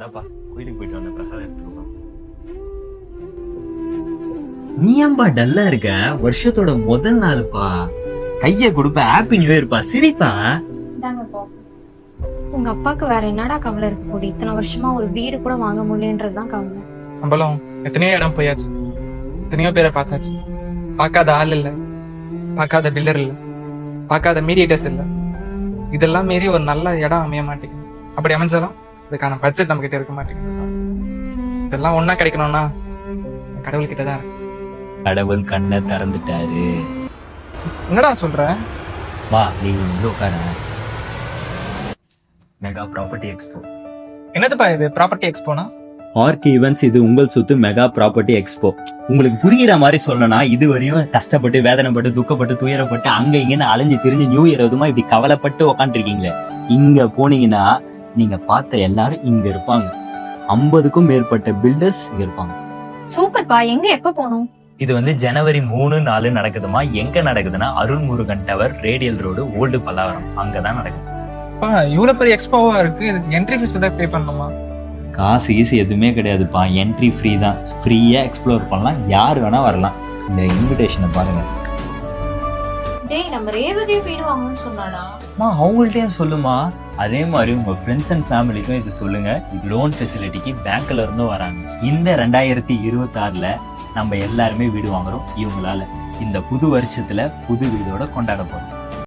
இந்தாப்பா கோயிலுக்கு போயிட்டு வந்த பிரசாதம் எடுத்துக்கோ. நீ ஏன்பா டல்லா இருக்க? வருஷத்தோட முதல் நாளுப்பா, கைய கொடுப்ப. ஹாப்பி நியூ இயர்ப்பா, சிரிப்பா. உங்க அப்பாக்கு வேற என்னடா கவலை இருக்கு போது? இத்தனை வருஷமா ஒரு வீடு கூட வாங்க முடியலன்றதுதான் கவலை. நம்மளும் எத்தனையோ இடம் போயாச்சு, எத்தனையோ பேரை பார்த்தாச்சு. பார்க்காத ஆள் இல்ல, பார்க்காத பில்டர் இல்ல, பார்க்காத மீடியேட்டர்ஸ் இல்ல. இதெல்லாம் மீறி ஒரு நல்ல இடம் அமைய மாட்டேங்குது. அப்படி அமைஞ்சாலும் அதுக்கான பட்ஜெட் நம்ம கிட்ட இருக்க மாட்டேங்குது. இதெல்லாம் ஒன்னா கிடைக்கணும்னா கடவுள் கிட்டதான் இருக்கு. கடவுள் கண்ணை திறந்துட்டாரு. என்னடா சொல்ற? வா நீ இங்க உட்கார. Mega property expo. என்னதுப்பா இது ப்ராப்பர்ட்டி எக்ஸ்போனா? ஆர்கே ஈவென்ட்ஸ், இது உங்கள் சொத்து மெகா ப்ராப்பர்ட்டி எக்ஸ்போ. உங்களுக்கு புரிகிற மாதிரி சொல்லணும்னா, இது வரையும் கஷ்டப்பட்டு வேதனைப்பட்டு துக்கப்பட்டு துயரப்பட்டு அங்க இங்கன்னு அலைஞ்சு திரிஞ்சு நியூ இயர் எதுவுமா இப்படி கவலைப்பட்டு உக்காந்துருக்கீங்களே, இங்க போனீங்கன்னா நீங்க பார்த்த எல்லாரும் இங்க இருப்பாங்க. 50க்கும் மேற்பட்ட பில்டர்ஸ் இங்க இருப்பாங்க. சூப்பர்ப்பா, எங்க எப்ப போகணும்? இது ஜனவரி 3, 4 நடக்குதுமா. எங்க நடக்குதுன்னா Arulmurugan tower, radial road, old Pallavaram, அங்கதான் நடக்குது. இவ்வளவு பெரிய எக்ஸ்போவா இருக்கு, இதுக்கு என்ட்ரி ஃபீஸ் தான் பே பண்ணணுமா? காசு ஈஸி எதுவுமே கிடையாதுப்பா, என்ட்ரி ஃப்ரீ தான். ஃப்ரீயா எக்ஸ்ப்ளோர் பண்ணலாம், யார் வேணா வரலாம். இந்த இன்விடேஷனை பாருங்க. டேய், நம்ம ரேவதியை வீடு வாங்கணும்னு சொன்னாடா. அவங்கள்ட்டையும் சொல்லுமா. அதே மாதிரி உங்க ஃப்ரெண்ட்ஸ் அண்ட் ஃபேமிலிக்கும் இது சொல்லுங்க. இது லோன் ஃபெசிலிட்டிக்கு பேங்க்ல இருந்தும் வராங்க. இந்த 2026ல நம்ம எல்லாருமே வீடு வாங்குறோம். இவங்களால இந்த புது வருஷத்துல புது வீடோட கொண்டாட போறோம்.